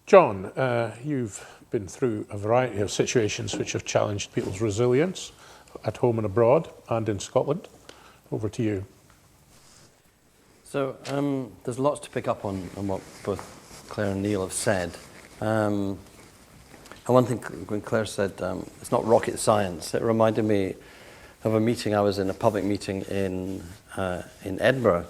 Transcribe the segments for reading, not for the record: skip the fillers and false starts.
John, you've been through a variety of situations which have challenged people's resilience at home and abroad and in Scotland. Over to you. So there's lots to pick up on what both Claire and Neil have said. And one thing when Claire said it's not rocket science, it reminded me of a meeting. I was in a public meeting in Edinburgh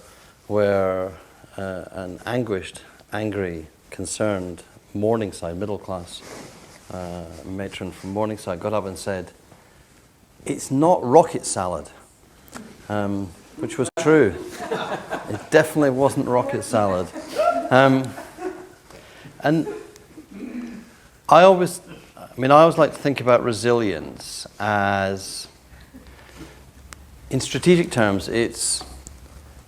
where an anguished, angry, concerned Morningside, middle class matron from Morningside got up and said, "It's not rocket salad," which was true. It definitely wasn't rocket salad. And I always like to think about resilience as, in strategic terms, it's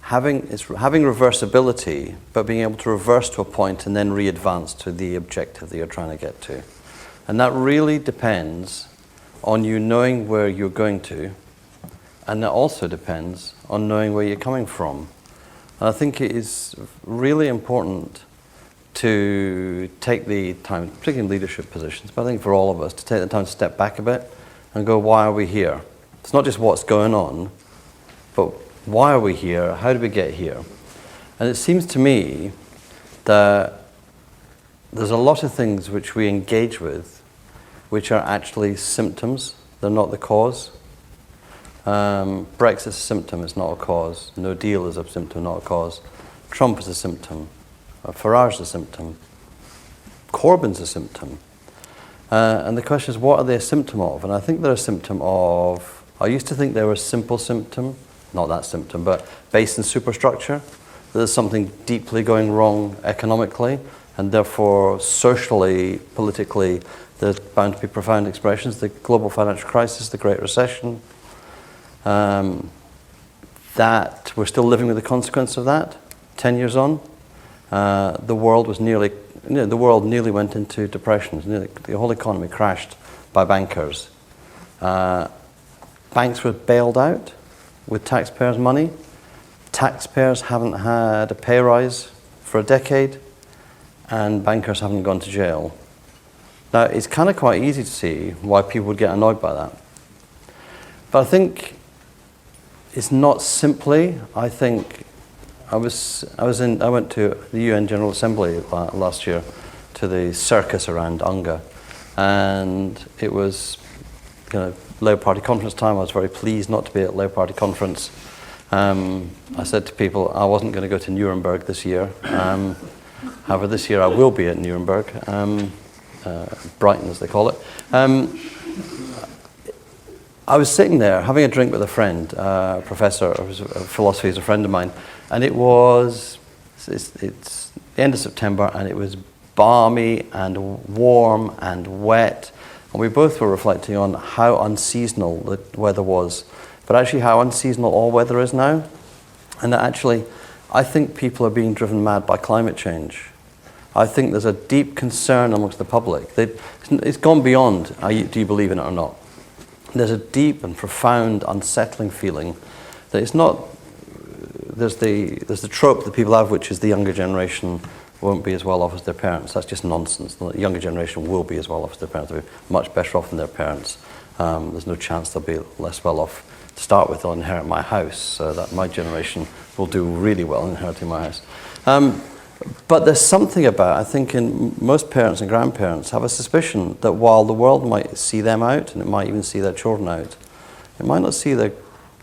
having reversibility, but being able to reverse to a point and then re-advance to the objective that you're trying to get to. And that really depends on you knowing where you're going to, and that also depends on knowing where you're coming from. And I think it is really important to take the time, particularly in leadership positions, but I think for all of us, to take the time to step back a bit and go, why are we here? It's not just what's going on, but why are we here? How did we get here? And it seems to me that there's a lot of things which we engage with which are actually symptoms. They're not the cause. Brexit's a symptom, it's not a cause. No deal is a symptom, not a cause. Trump is a symptom. Farage is a symptom. Corbyn's a symptom. And the question is, what are they a symptom of? And I think they're a symptom of, I used to think they were a simple symptom, not that symptom, but based in superstructure. There's something deeply going wrong economically, and therefore socially, politically, there's bound to be profound expressions. The global financial crisis, the Great Recession, that we're still living with the consequence of that 10 years on. The world nearly went into depression. The whole economy crashed by bankers. Banks were bailed out with taxpayers' money. Taxpayers haven't had a pay rise for a decade, and bankers haven't gone to jail. Now, it's kind of quite easy to see why people would get annoyed by that. But I think it's not simply, I think, I went to the UN General Assembly last year to the circus around UNGA, and it was Labour Party conference time. I was very pleased not to be at Labour Party conference. I said to people I wasn't going to go to Nuremberg this year. However, this year I will be at Nuremberg, Brighton as they call it. I was sitting there having a drink with a friend, a professor of philosophy, is a friend of mine, and it's the end of September, and it was balmy and warm and wet, and we both were reflecting on how unseasonal the weather was, but actually how unseasonal all weather is now, and that actually I think people are being driven mad by climate change. I think there's a deep concern amongst the public. It's gone beyond, do you believe in it or not? There's a deep and profound unsettling feeling that it's not, there's the trope that people have, which is the younger generation won't be as well off as their parents. That's just nonsense. The younger generation will be as well off as their parents. They'll be much better off than their parents. There's no chance they'll be less well off to start with. They'll inherit my house, so that my generation will do really well inheriting my house. But there's something about, I think, in most parents and grandparents have a suspicion that while the world might see them out, and it might even see their children out, it might not see their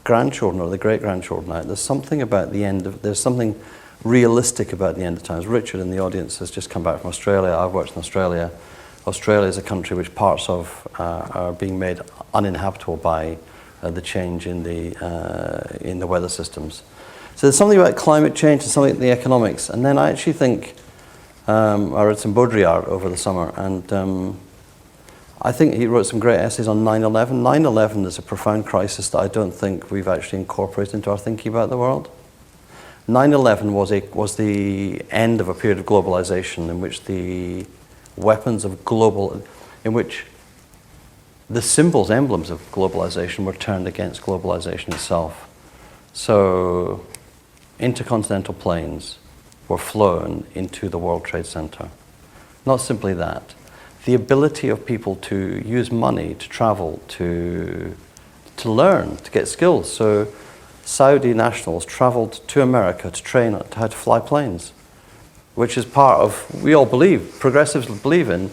grandchildren or their great-grandchildren out. There's something about the end of, there's something realistic about the end of times. Richard in the audience has just come back from Australia. I've worked in Australia. Australia is a country which parts of are being made uninhabitable by the change in the weather systems. So there's something about climate change and something about the economics. And then I actually think, I read some Baudrillard over the summer, and I think he wrote some great essays on 9/11. 9/11 is a profound crisis that I don't think we've actually incorporated into our thinking about the world. 9/11 was the end of a period of globalization in which the weapons of in which the symbols, emblems of globalization were turned against globalization itself. So intercontinental planes were flown into the World Trade Center. Not simply that. The ability of people to use money to travel, to learn, to get skills. So Saudi nationals traveled to America to train how to fly planes, which is part of, we all believe, progressives believe in,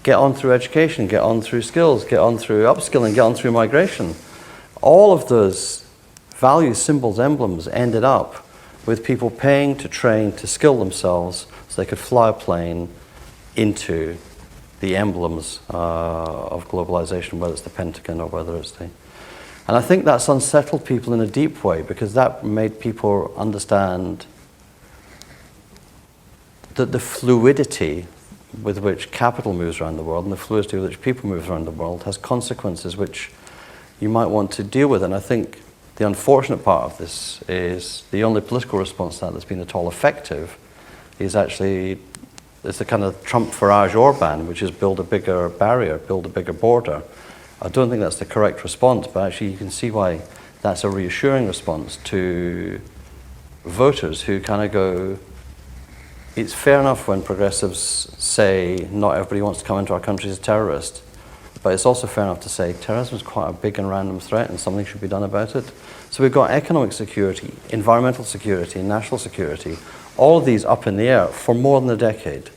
get on through education, get on through skills, get on through upskilling, get on through migration. All of those values, symbols, emblems ended up with people paying to train, to skill themselves so they could fly a plane into the emblems of globalization, whether it's the Pentagon or whether it's the... And I think that's unsettled people in a deep way, because that made people understand that the fluidity with which capital moves around the world and the fluidity with which people move around the world has consequences which you might want to deal with. And I think the unfortunate part of this is the only political response to that that's been at all effective is actually, it's the kind of Trump Farage Orban, which is build a bigger barrier, build a bigger border. I don't think that's the correct response, but actually you can see why that's a reassuring response to voters who kind of go, it's fair enough when progressives say not everybody wants to come into our country as a terrorist, but it's also fair enough to say terrorism is quite a big and random threat and something should be done about it. So we've got economic security, environmental security, national security, all of these up in the air for more than a decade.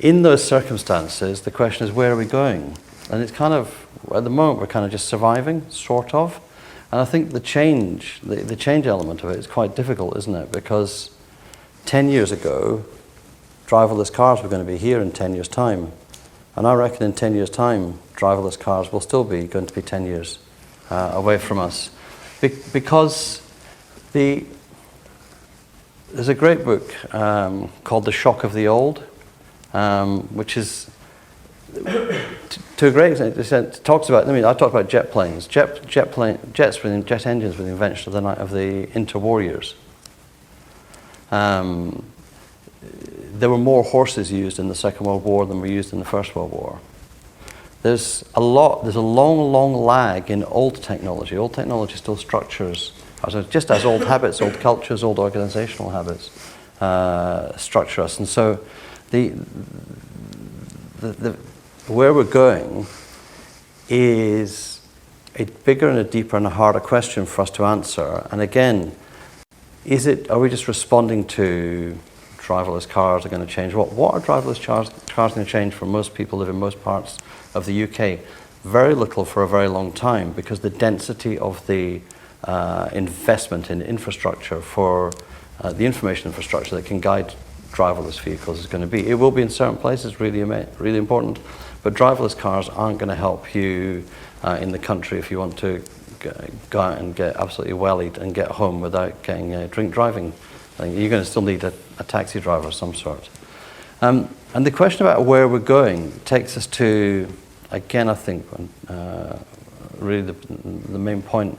In those circumstances, the question is, where are we going? And it's kind of, at the moment, we're kind of just surviving, sort of. And I think the change element of it is quite difficult, isn't it? Because 10 years ago, driverless cars were going to be here in 10 years' time. And I reckon in 10 years' time, driverless cars will still be going to be 10 years away from us. Because there's a great book called The Shock of the Old, which is, to a great extent, talks about, I talked about jet planes. Jet engines were the invention of the interwar years. There were more horses used in the Second World War than were used in the First World War. There's a long lag in old technology. Old technology still structures, just as old habits, old cultures, old organizational habits structure us. And so where we're going is a bigger and a deeper and a harder question for us to answer. And again, are we just responding to driverless cars are going to change? What are driverless cars going to change for most people who live in most parts of the UK? Very little for a very long time, because the density of the investment in infrastructure for the information infrastructure that can guide driverless vehicles is going to be. It will be in certain places really important, but driverless cars aren't going to help you in the country if you want to go out and get absolutely well-eat and get home without getting drink driving. You're going to still need a taxi driver of some sort. And the question about where we're going takes us to, again, I think, really the main point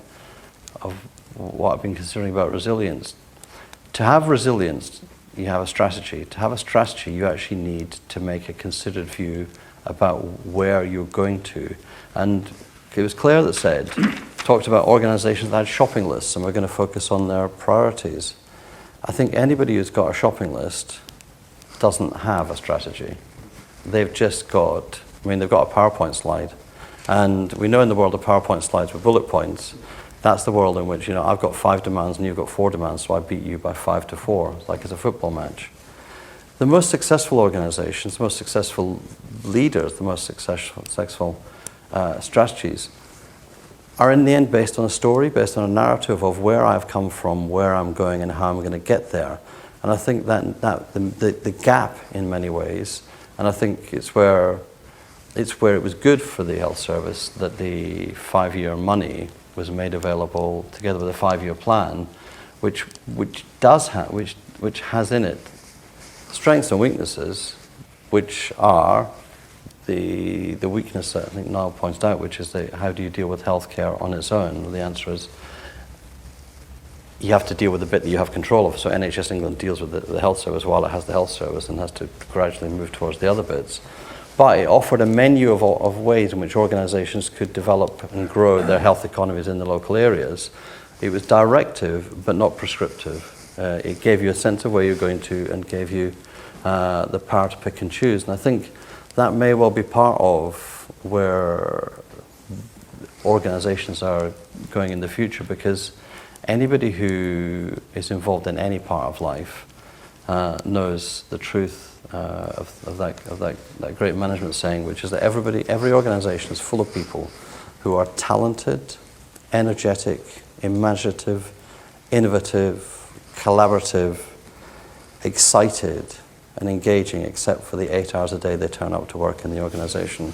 of what I've been considering about resilience. To have resilience, you have a strategy. To have a strategy, you actually need to make a considered view about where you're going to. And it was Claire that talked about organizations that had shopping lists and we're going to focus on their priorities. I think anybody who's got a shopping list doesn't have a strategy. They've just got, they've got a PowerPoint slide. And we know in the world of PowerPoint slides with bullet points, that's the world in which, I've got 5 demands and you've got 4 demands, so I beat you by 5-4. It's like it's a football match. The most successful organizations, the most successful leaders, the most successful strategies are in the end based on a story, based on a narrative of where I've come from, where I'm going, and how I'm going to get there. And I think that the gap in many ways, and I think it's where it was good for the health service that the 5-year money was made available together with a 5-year plan, which has in it strengths and weaknesses, which are the weakness that I think Niall pointed out, which is how do you deal with healthcare on its own? The answer is you have to deal with the bit that you have control of. So NHS England deals with the health service while it has the health service and has to gradually move towards the other bits. But it offered a menu of ways in which organizations could develop and grow their health economies in the local areas. It was directive, but not prescriptive. It gave you a sense of where you're going to and gave you the power to pick and choose. And I think that may well be part of where organizations are going in the future, because anybody who is involved in any part of life knows the truth of that great management saying, which is that every organization is full of people who are talented, energetic, imaginative, innovative, collaborative, excited, and engaging, except for the 8 hours a day they turn up to work in the organization.